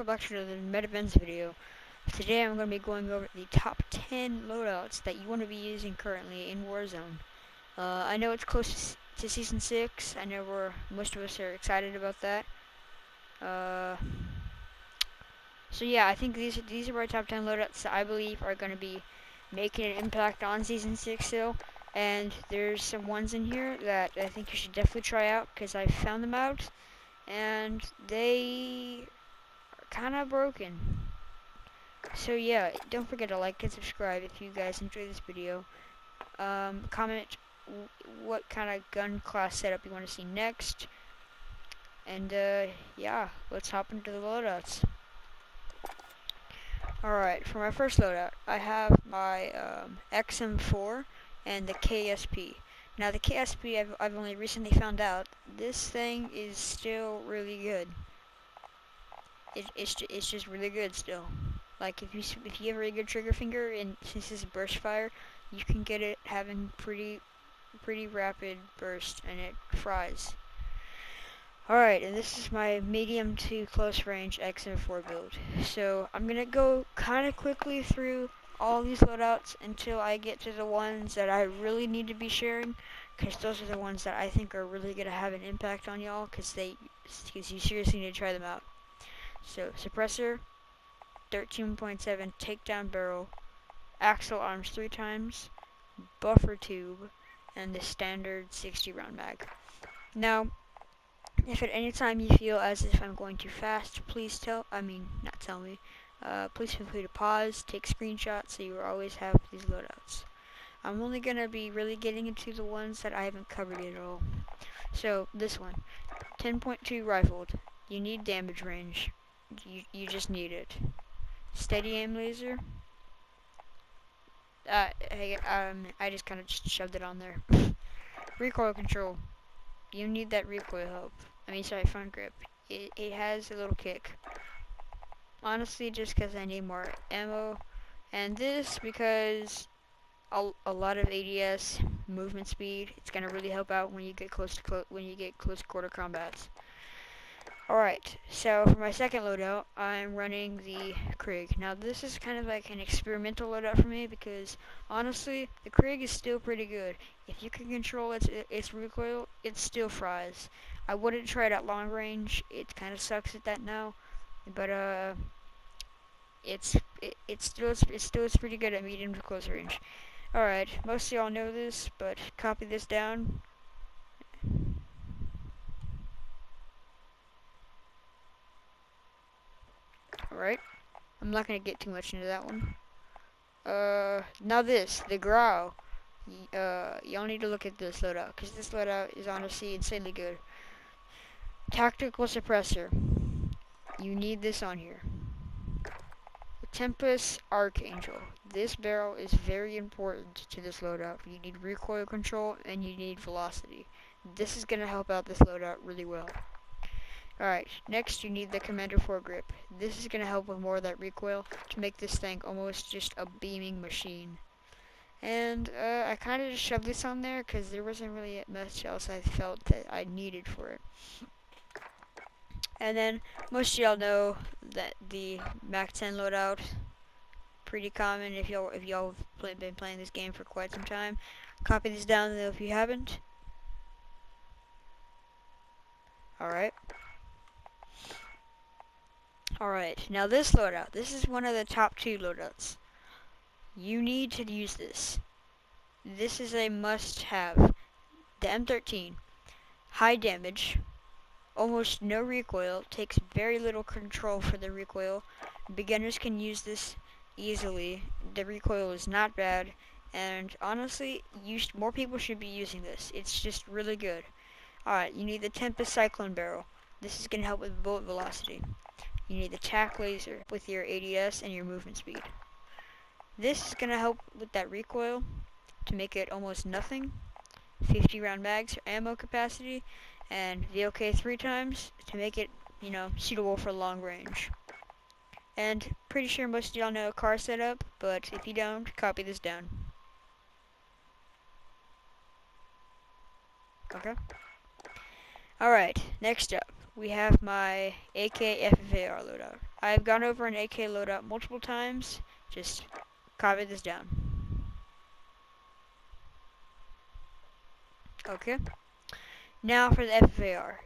welcome back to the Meta Events video. Today I'm going to be going over the top 10 loadouts that you want to be using currently in Warzone. I know it's close to Season 6, I know most of us are excited about that. So yeah, I think these are my top 10 loadouts that I believe are going to be making an impact on Season 6 still. And there's some ones in here that I think you should definitely try out, because I found them out, and they kind of broken. So yeah, don't forget to like and subscribe if you guys enjoy this video. Comment what kind of gun class setup you want to see next. And yeah, let's hop into the loadouts. Alright, for my first loadout, I have my XM4 and the KSP. Now the KSP, I've only recently found out, this thing is still really good. It's just really good still. Like if you have a really good trigger finger, and since it's burst fire, you can get it having pretty rapid burst, and it fries. Alright, and this is my medium to close range XM4 build. So I'm gonna go kind of quickly through all these loadouts until I get to the ones that I really need to be sharing, because those are the ones that I think are really gonna have an impact on y'all, because you seriously need to try them out. So suppressor, 13.7 takedown barrel, axle arms 3 times, buffer tube, and the standard 60 round mag. Now, if at any time you feel as if I'm going too fast, please please feel free to pause, take screenshots, so you will always have these loadouts. I'm only going to be really getting into the ones that I haven't covered yet at all. So, this one, 10.2 rifled. You need damage range. You just need it. Steady aim laser. I just kind of shoved it on there. Recoil control. You need that recoil help. Front grip. It has a little kick. Honestly, just because I need more ammo. And this because a lot of ADS movement speed. It's gonna really help out when you get close quarter combats. Alright, so for my second loadout, I'm running the Krieg. Now this is kind of like an experimental loadout for me, because honestly, the Krieg is still pretty good. If you can control its recoil, it still fries. I wouldn't try it at long range, it kind of sucks at that now, but it's still pretty good at medium to close range. Alright, most of y'all know this, but copy this down. Alright, I'm not going to get too much into that one. Now the Grau. Y'all need to look at this loadout, because this loadout is honestly insanely good. Tactical suppressor. You need this on here. The Tempest Archangel. This barrel is very important to this loadout. You need recoil control, and you need velocity. This is going to help out this loadout really well. Alright, next you need the Commander foregrip. This is going to help with more of that recoil to make this thing almost just a beaming machine. And I kind of just shoved this on there because there wasn't really much else I felt that I needed for it. And then most of y'all know that the Mac 10 loadout, pretty common if y'all have been playing this game for quite some time. Copy this down though if you haven't. Alright, now this loadout, this is one of the top 2 loadouts. You need to use this. This is a must-have. The M13, high damage, almost no recoil, takes very little control for the recoil. Beginners can use this easily. The recoil is not bad, and honestly, more people should be using this. It's just really good. Alright, you need the Tempest Cyclone Barrel. This is going to help with bullet velocity. You need the TAC laser with your ADS and your movement speed. This is going to help with that recoil to make it almost nothing. 50 round mags for ammo capacity, and VOK 3 times to make it, suitable for long range. And pretty sure most of y'all know car setup, but if you don't, copy this down. Okay. Alright, next up, we have my AK FFAR loadout. I've gone over an AK loadout multiple times. Just copy this down. Okay. Now for the FFAR.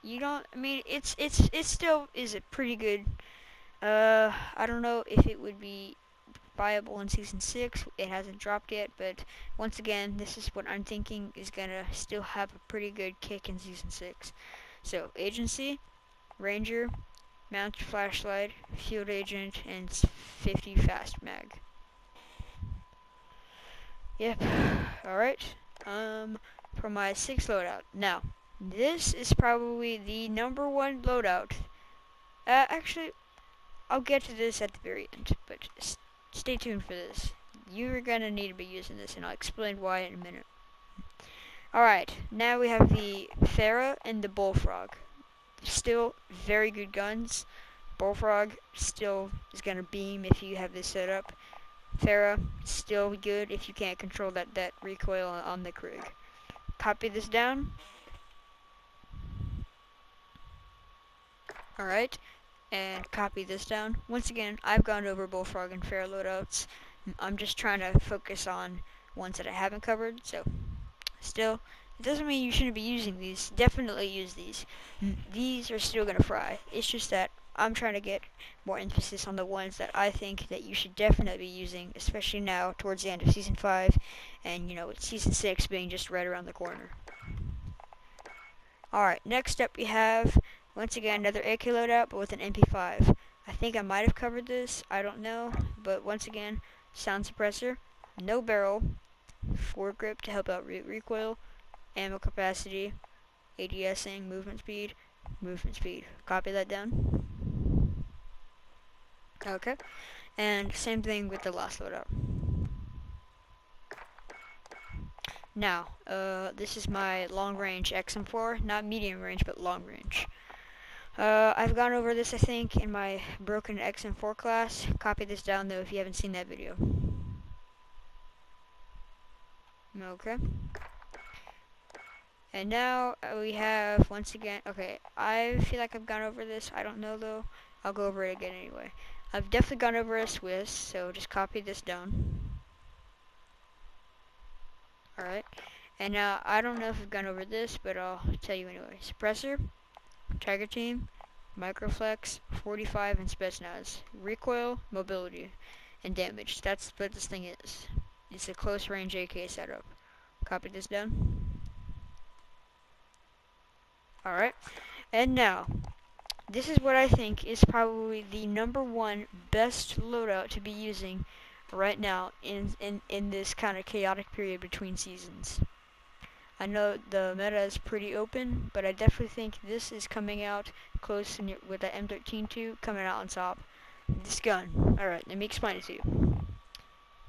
You don't. I mean, it still is a pretty good. I don't know if it would be viable in season 6. It hasn't dropped yet, but once again, this is what I'm thinking is gonna still have a pretty good kick in season 6. So agency, ranger, mounted flashlight, field agent, and 50 fast mag. Yep. All right. For my 6th loadout. Now, this is probably the #1 loadout. Actually, I'll get to this at the very end, but stay tuned for this. You're gonna need to be using this, and I'll explain why in a minute. Alright, now we have the Farah and the Bullfrog. Still very good guns. Bullfrog still is gonna beam if you have this set up. Farah still good if you can't control that recoil on the Krig. Copy this down. Alright, and copy this down. Once again, I've gone over Bullfrog and Farah loadouts. I'm just trying to focus on ones that I haven't covered, so still, it doesn't mean you shouldn't be using these. Definitely use these. These are still gonna fry. It's just that I'm trying to get more emphasis on the ones that I think that you should definitely be using, especially now towards the end of season 5, and you know, with season 6 being just right around the corner. Alright, next up we have, once again, another AK loadout, but with an MP5. I think I might have covered this, I don't know, but once again, sound suppressor, no barrel, foregrip to help out recoil, ammo capacity, ADSing, movement speed. Copy that down. Okay, and same thing with the last loadout. Now, this is my long range XM4, not medium range, but long range. I've gone over this, I think, in my broken XM4 class. Copy this down, though, if you haven't seen that video. Okay. And now we have, once again, okay, I feel like I've gone over this. I don't know, though. I'll go over it again anyway. I've definitely gone over a Swiss, so just copy this down. Alright. And now, I don't know if I've gone over this, but I'll tell you anyway. Suppressor, Tiger Team, Microflex, 45, and Spetsnaz. Recoil, mobility, and damage. That's what this thing is. It's a close range AK setup. Copy this down. Alright. And now, this is what I think is probably the #1 best loadout to be using right now in this kind of chaotic period between seasons. I know the meta is pretty open, but I definitely think this is coming out close with the M13-2 coming out on top. This gun. Alright, let me explain it to you.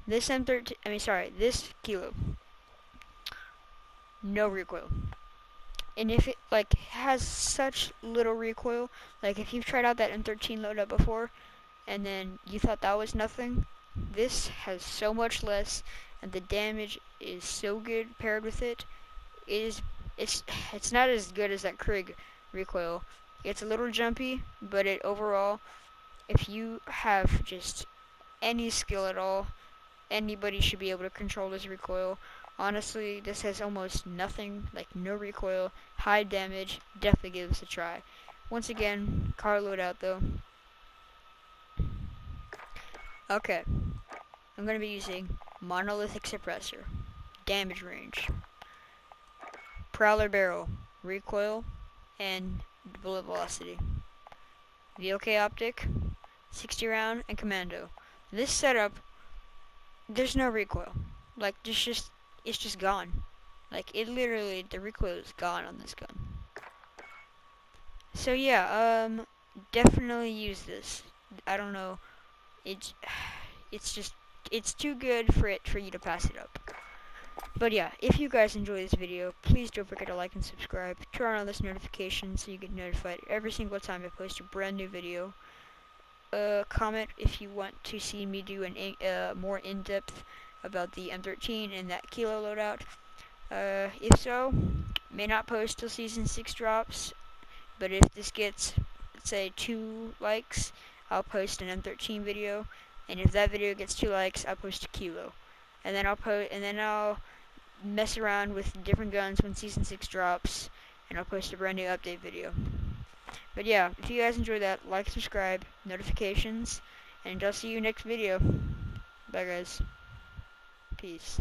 This this kilo. No recoil. And if it has such little recoil, like if you've tried out that M13 loadout before and then you thought that was nothing, this has so much less, and the damage is so good paired with it. It's not as good as that Krig recoil. It's a little jumpy, but it overall, if you have just any skill at all, anybody should be able to control this recoil. Honestly, this has almost nothing, like no recoil, high damage. Definitely give this a try. Once again, car loadout though. Okay, I'm going to be using monolithic suppressor, damage range, prowler barrel, recoil, and bullet velocity. VLK optic, 60 round, and commando. This setup, there's no recoil. Like, it's just gone. Like, it literally, the recoil is gone on this gun. So yeah, definitely use this. I don't know, it's too good for you to pass it up. But yeah, if you guys enjoy this video, please don't forget to like and subscribe. Turn on this notification so you get notified every single time I post a brand new video. Comment if you want to see me do a more in-depth about the M13 and that kilo loadout. If so, may not post till season 6 drops, but if this gets let's say 2 likes, I'll post an M13 video, and if that video gets 2 likes, I'll post a kilo, and then I'll mess around with different guns when Season 6 drops, and I'll post a brand new update video. But yeah, if you guys enjoyed that, like, subscribe, notifications, and I'll see you next video. Bye guys. Peace.